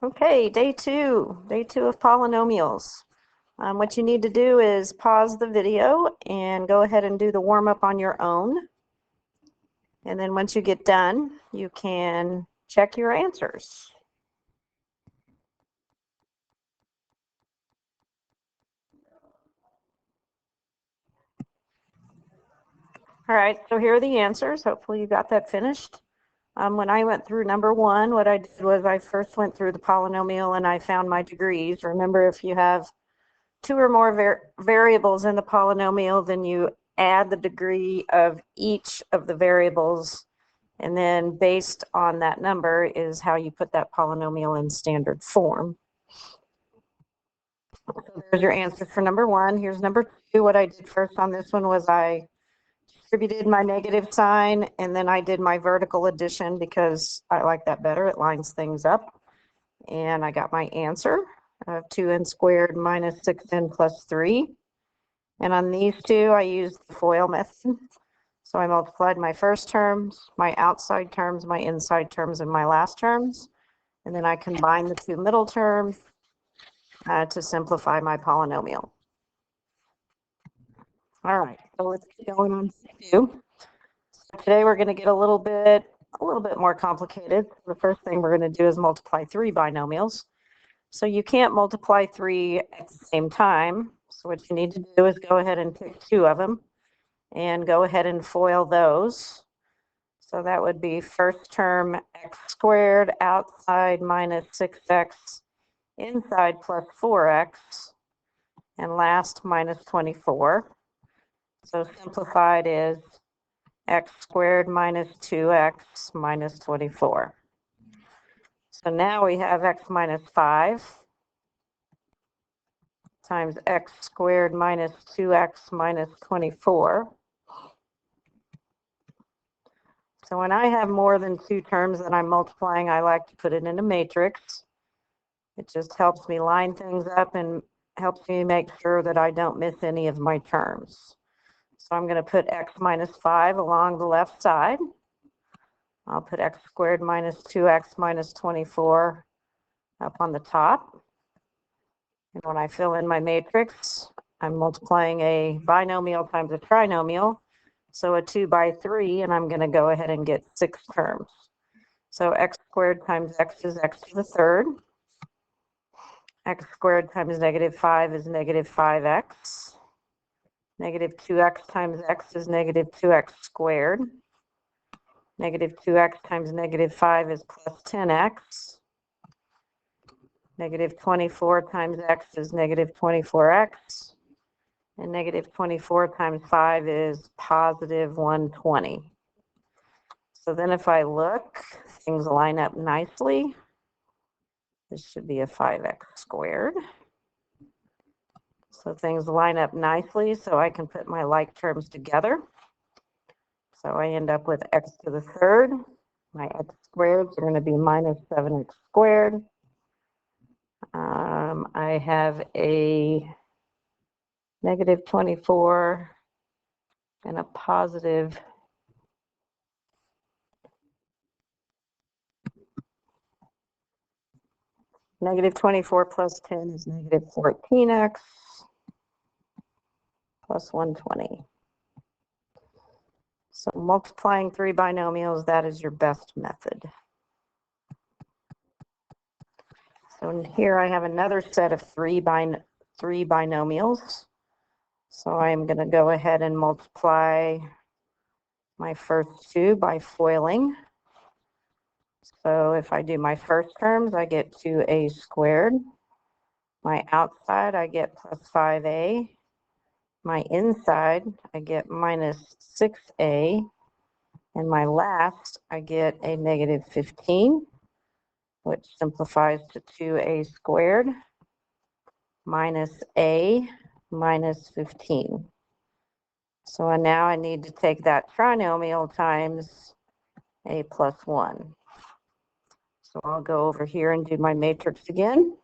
Okay, day two of polynomials. What you need to do is pause the video and go ahead and do the warm-up on your own. And then once you get done, you can check your answers. All right, so here are the answers. Hopefully you got that finished. When I went through number one, what I did was I first went through the polynomial and I found my degrees. Remember, if you have two or more variables in the polynomial, then you add the degree of each of the variables, and then based on that number is how you put that polynomial in standard form. So there's your answer for number one. Here's number two. What I did first on this one was I distributed my negative sign, and then I did my vertical addition because I like that better. It lines things up. And I got my answer of 2n squared minus 6n plus 3. And on these two, I used the FOIL method. So I multiplied my first terms, my outside terms, my inside terms, and my last terms. And then I combined the two middle terms to simplify my polynomial. All right, so let's get going on two. So today we're going to get a little bit more complicated. The first thing we're going to do is multiply three binomials. So you can't multiply three at the same time. So what you need to do is go ahead and pick two of them and go ahead and FOIL those. So that would be first term x squared outside minus 6x inside plus 4x, and last minus 24. So simplified is x squared minus 2x minus 24. So now we have x minus 5 times x squared minus 2x minus 24. So when I have more than two terms that I'm multiplying, I like to put it in a matrix. It just helps me line things up and helps me make sure that I don't miss any of my terms. So I'm going to put x minus 5 along the left side. I'll put x squared minus 2x minus 24 up on the top. And when I fill in my matrix, I'm multiplying a binomial times a trinomial. So a 2 by 3, and I'm going to go ahead and get 6 terms. So x squared times x is x to the third. X squared times negative 5 is negative 5x. Negative 2x times x is negative 2x squared. Negative 2x times negative 5 is plus 10x. Negative 24 times x is negative 24x. And negative 24 times 5 is positive 120. So then if I look, things line up nicely. This should be a 5x squared. So things line up nicely, so I can put my like terms together. So I end up with x to the third. My x squareds are going to be minus 7x squared. I have a negative 24 and a positive negative 24 plus 10 is negative 14x plus 120. So multiplying three binomials, that is your best method. So here I have another set of three binomials. So I'm going to go ahead and multiply my first two by FOILing. So if I do my first terms, I get 2a squared. My outside, I get plus 5a. My inside, I get minus 6a. And my last, I get a negative 15, which simplifies to 2a squared minus a minus 15. So now I need to take that trinomial times a plus 1. So I'll go over here and do my matrix again.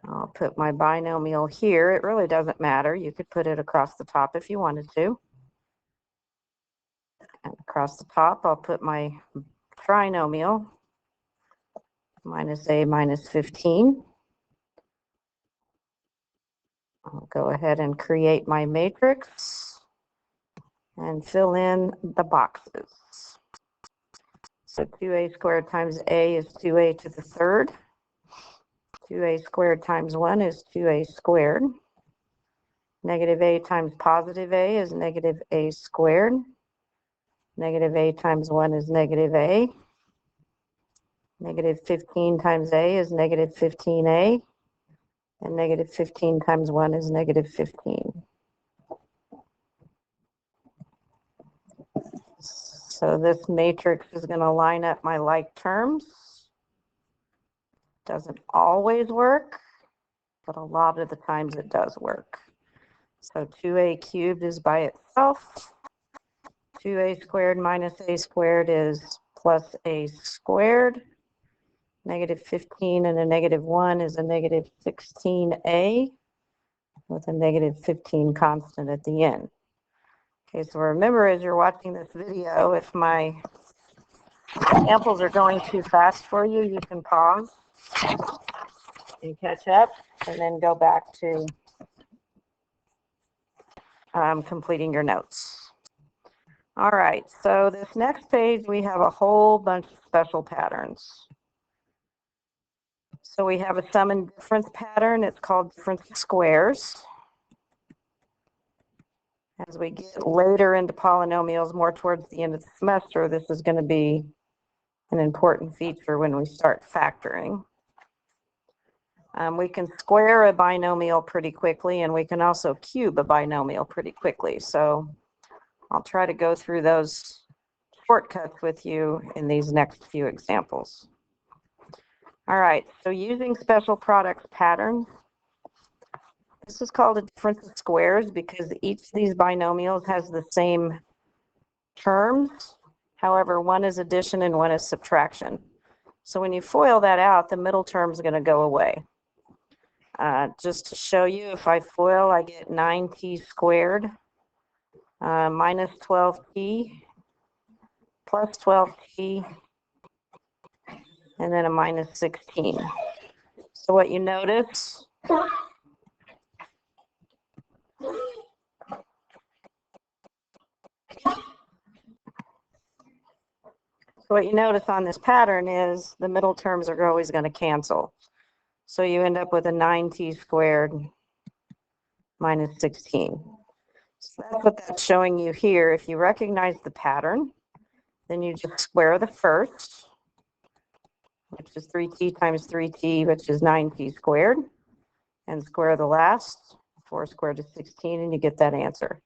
I'll put my binomial here. It really doesn't matter. You could put it across the top if you wanted to. And across the top, I'll put my trinomial. minus a minus 15. I'll go ahead and create my matrix and fill in the boxes. So 2a squared times a is 2a to the third. 2a squared times 1 is 2a squared. Negative a times positive a is negative a squared. Negative a times 1 is negative a. Negative 15 times a is negative 15a. And negative 15 times 1 is negative 15. So this matrix is going to line up my like terms. Doesn't always work, but a lot of the times it does work. So 2a cubed is by itself. 2a squared minus a squared is plus a squared. Negative 15 and a negative 1 is a negative 16a with a negative 15 constant at the end. Okay, so remember as you're watching this video, if my examples are going too fast for you, you can pause and catch up and then go back to completing your notes. All right, so this next page, we have a whole bunch of special patterns. So we have a sum and difference pattern. It's called difference of squares. As we get later into polynomials, more towards the end of the semester, this is going to be an important feature when we start factoring. We can square a binomial pretty quickly, and we can also cube a binomial pretty quickly. So I'll try to go through those shortcuts with you in these next few examples. All right, so using special products patterns, this is called a difference of squares because each of these binomials has the same terms. However, one is addition and one is subtraction. So when you FOIL that out, the middle term is going to go away. Just to show you, if I FOIL, I get 9t squared minus 12t plus 12t and then a minus 16. So what you notice on this pattern is the middle terms are always going to cancel. So you end up with a 9t squared minus 16. So that's what that's showing you here. If you recognize the pattern, then you just square the first, which is 3t times 3t, which is 9t squared, and square the last. 4 squared is 16, and you get that answer.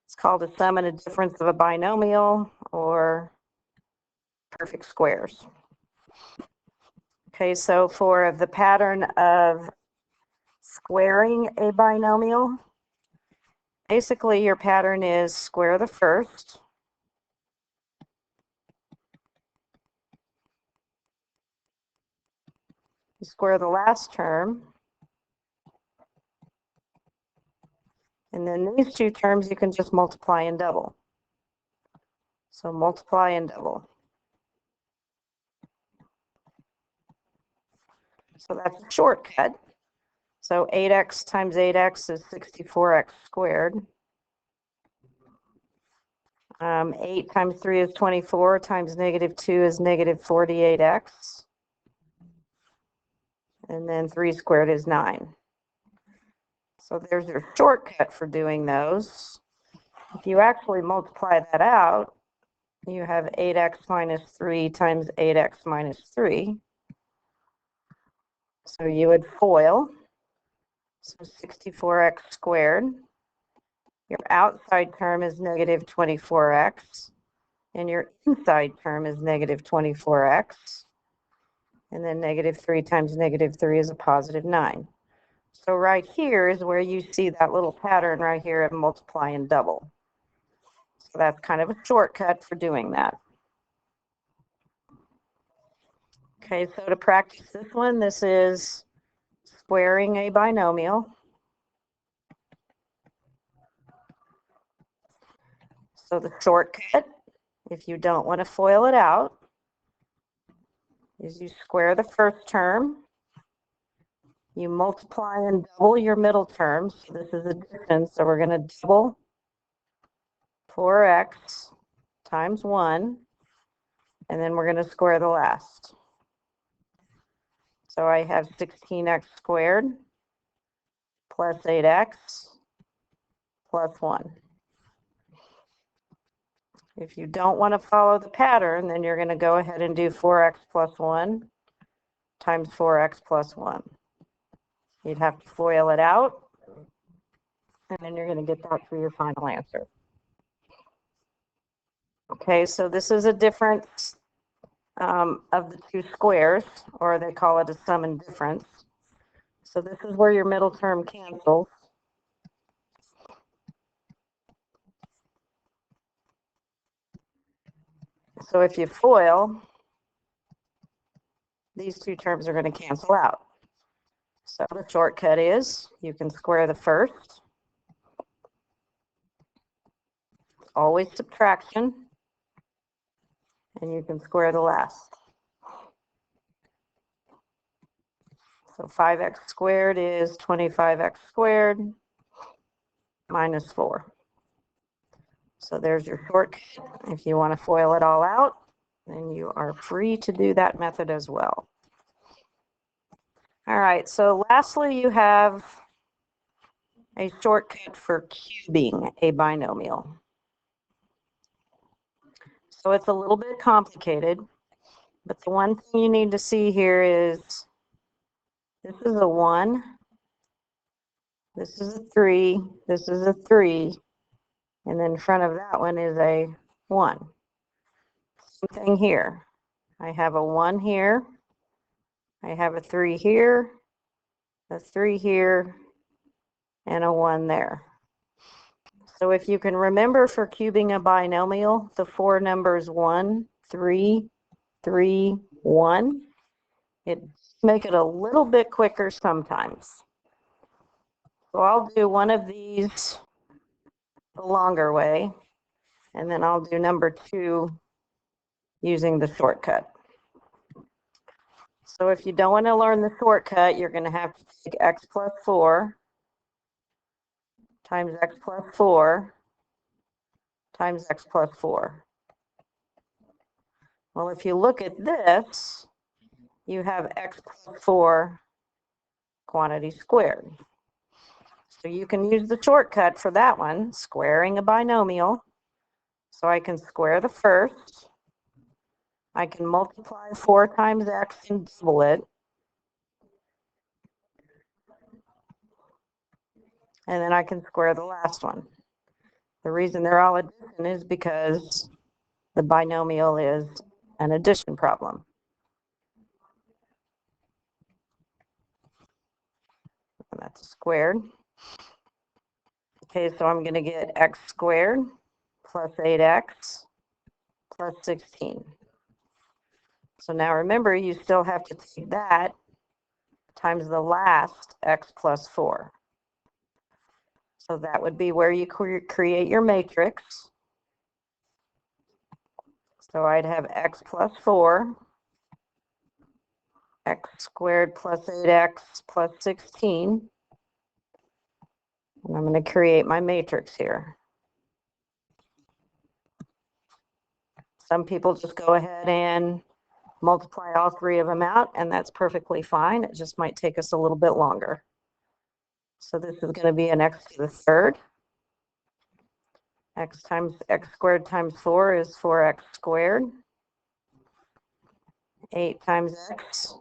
It's called a sum and a difference of a binomial, or perfect squares. Okay, so for the pattern of squaring a binomial, basically your pattern is square the first, you square the last term, and then these two terms you can just multiply and double. So multiply and double. So that's a shortcut. So 8x times 8x is 64x squared. 8 times 3 is 24, times negative 2 is negative 48x. And then 3 squared is 9. So there's your shortcut for doing those. If you actually multiply that out, you have 8x minus 3 times 8x minus 3. So you would FOIL. So 64x squared. Your outside term is negative 24x. And your inside term is negative 24x. And then negative 3 times negative 3 is a positive 9. So right here is where you see that little pattern right here of multiply and double. So that's kind of a shortcut for doing that. Okay, so to practice this one, this is squaring a binomial. So the shortcut, if you don't want to FOIL it out, is you square the first term, you multiply and double your middle terms. This is addition, so we're going to double 4x times 1, and then we're going to square the last. So I have 16x squared plus 8x plus 1. If you don't want to follow the pattern, then you're going to go ahead and do 4x plus 1 times 4x plus 1. You'd have to FOIL it out, and then you're going to get that for your final answer. Okay, so this is a difference of the two squares, or they call it a sum and difference. So this is where your middle term cancels. So if you FOIL, these two terms are going to cancel out. So the shortcut is you can square the first, always subtraction, and you can square the last. So 5x squared is 25x squared minus 4. So there's your shortcut. If you want to FOIL it all out, then you are free to do that method as well. All right, so lastly, you have a shortcut for cubing a binomial. So it's a little bit complicated, but the one thing you need to see here is this is a 1, this is a 3, this is a 3, and then in front of that one is a 1. Same thing here. I have a 1 here, I have a 3 here, a 3 here, and a 1 there. So if you can remember for cubing a binomial, the 4 numbers 1, 3, 3, 1, it make it a little bit quicker sometimes. So I'll do one of these the longer way, and then I'll do number 2 using the shortcut. So if you don't want to learn the shortcut, you're going to have to take x plus 4 times x plus 4 times x plus 4. Well, if you look at this, you have x plus 4 quantity squared. So you can use the shortcut for that one, squaring a binomial. So I can square the first. I can multiply 4 times x and double it. And then I can square the last one. The reason they're all addition is because the binomial is an addition problem. And that's squared. Okay, so I'm going to get x squared plus 8x plus 16. So now remember, you still have to take that times the last x plus 4. So that would be where you create your matrix. So I'd have x plus 4, x squared plus 8x plus 16. And I'm going to create my matrix here. Some people just go ahead and multiply all 3 of them out, and that's perfectly fine. It just might take us a little bit longer. So this is going to be an x to the third. X squared times 4 is 4x squared. 8 times x.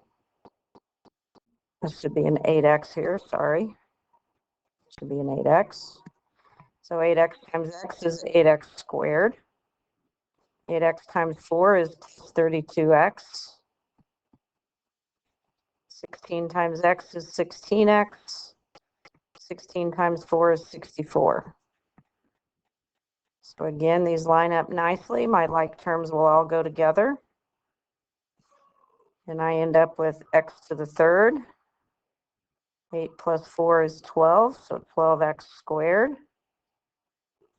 This should be an 8x here, sorry. Should be an 8x. So 8x times x is 8x squared. 8x times 4 is 32x. 16 times x is 16x. 16 times 4 is 64. So again, these line up nicely. My like terms will all go together. And I end up with x to the third. 8 plus 4 is 12, so 12x squared.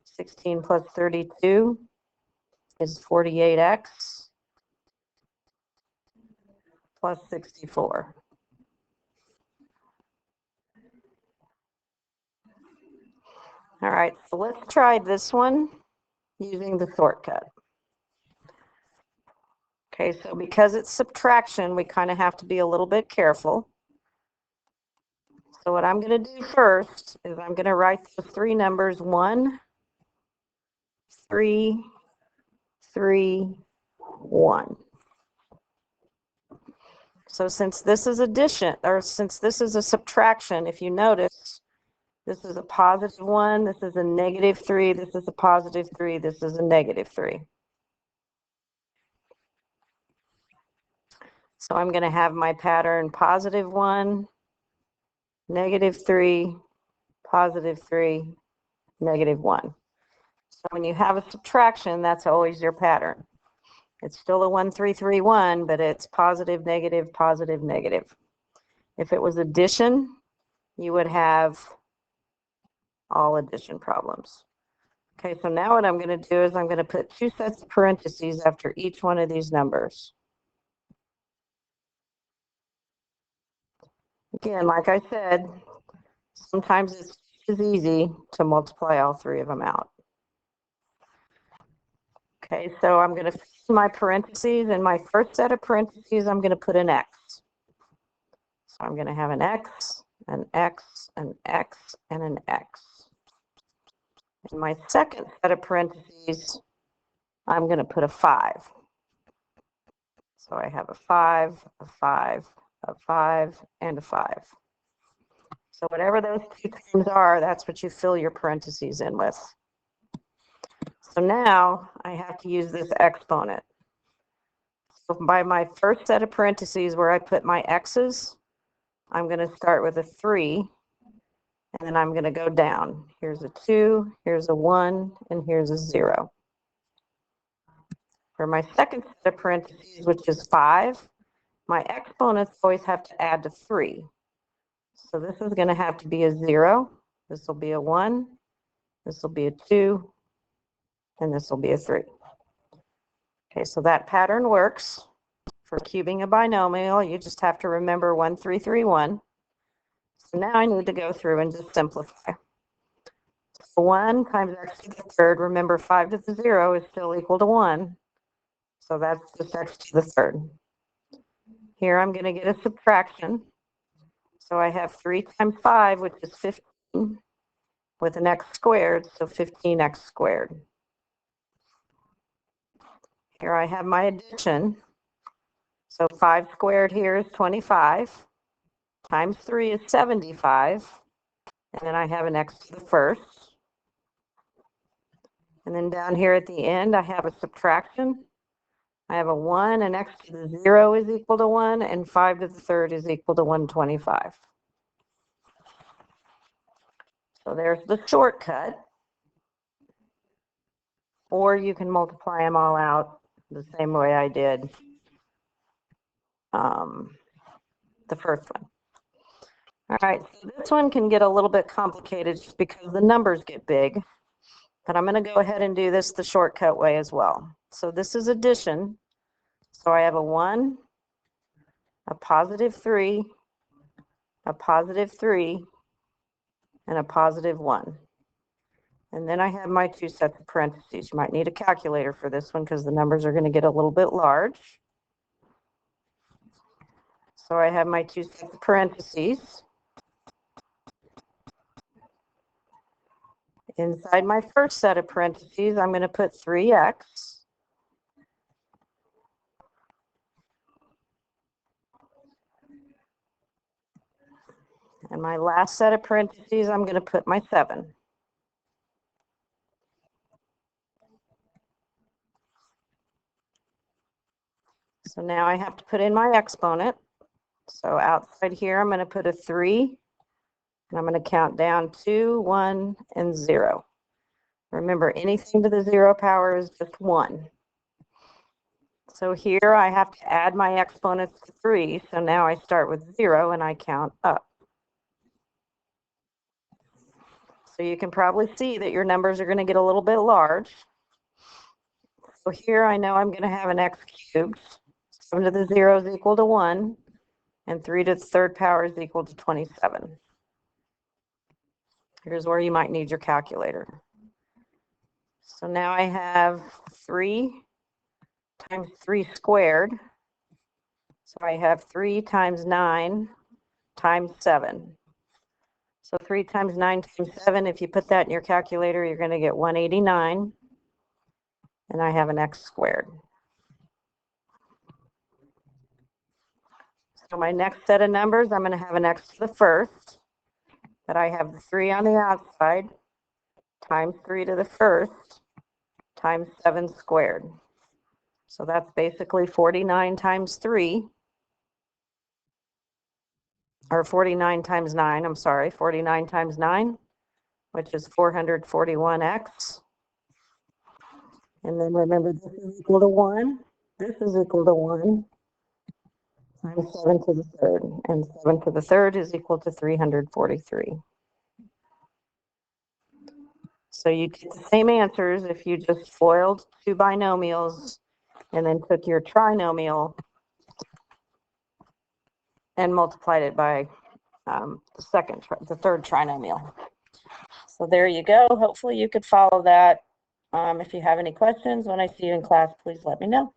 16 plus 32 is 48x. plus 64. All right, so let's try this one using the shortcut. Okay, so because it's subtraction, we kind of have to be a little bit careful. So what I'm going to do first is I'm going to write the three numbers 1, 3, 3, 1. So since this is addition, or since this is a subtraction, if you notice, this is a positive 1, this is a negative 3, this is a positive 3, this is a negative 3. So I'm going to have my pattern positive 1, negative 3, positive 3, negative 1. So when you have a subtraction, that's always your pattern. It's still a 1, 3, 3, 1, but it's positive, negative, positive, negative. If it was addition, you would have all addition problems. Okay, so now what I'm going to do is I'm going to put two sets of parentheses after each one of these numbers. Again, like I said, sometimes it's just easy to multiply all three of them out. Okay, so I'm going to fill my parentheses. In my first set of parentheses, I'm going to put an X. So I'm going to have an X, an X, an X, and an X. In my second set of parentheses, I'm going to put a 5. So I have a 5, a 5, a 5, and a 5. So whatever those two terms are, that's what you fill your parentheses in with. So now I have to use this exponent. So by my first set of parentheses where I put my x's, I'm going to start with a 3, and then I'm going to go down. Here's a 2, here's a 1, and here's a 0. For my second set of parentheses, which is 5, my exponents always have to add to 3. So this is going to have to be a 0, this will be a 1, this will be a 2, and this will be a 3. Okay, so that pattern works. For cubing a binomial, you just have to remember 1, 3, 3, 1. So now I need to go through and just simplify. So 1 times x to the third, remember 5 to the 0 is still equal to 1. So that's just x to the third. Here I'm going to get a subtraction. So I have 3 times 5, which is 15, with an x squared, so 15x squared. Here I have my addition. So 5 squared here is 25, times 3 is 75, and then I have an x to the first. And then down here at the end, I have a subtraction. I have a 1, and x to the 0 is equal to 1, and 5 to the third is equal to 125. So there's the shortcut. Or you can multiply them all out the same way I did the first one. All right, so this one can get a little bit complicated just because the numbers get big. But I'm going to go ahead and do this the shortcut way as well. So this is addition. So I have a 1, a positive 3, a positive 3, and a positive 1. And then I have my two sets of parentheses. You might need a calculator for this one because the numbers are going to get a little bit large. So I have my two sets of parentheses. Inside my first set of parentheses, I'm going to put 3x. And my last set of parentheses, I'm going to put my 7. So now I have to put in my exponent. So outside here, I'm going to put a 3. And I'm going to count down 2, 1, and 0. Remember, anything to the 0 power is just 1. So here I have to add my exponents to 3. So now I start with 0 and I count up. So you can probably see that your numbers are going to get a little bit large. So here I know I'm going to have an x cubed. 7 to the 0 is equal to 1, and 3 to the third power is equal to 27. Here's where you might need your calculator. So now I have 3 times 3 squared. So I have 3 times 9 times 7. So 3 times 9 times 7, if you put that in your calculator, you're going to get 189. And I have an x squared. So my next set of numbers, I'm going to have an x to the first. But I have the 3 on the outside times 3 to the first times 7 squared. So that's basically 49 times 3. Or 49 times 9, I'm sorry, 49 times 9, which is 441x. And then remember, this is equal to 1. This is equal to 1 times 7 to the third. And 7 to the third is equal to 343. So you get the same answers if you just FOILed 2 binomials and then took your trinomial and multiplied it by the third trinomial. So there you go. Hopefully you could follow that. If you have any questions when I see you in class, please let me know.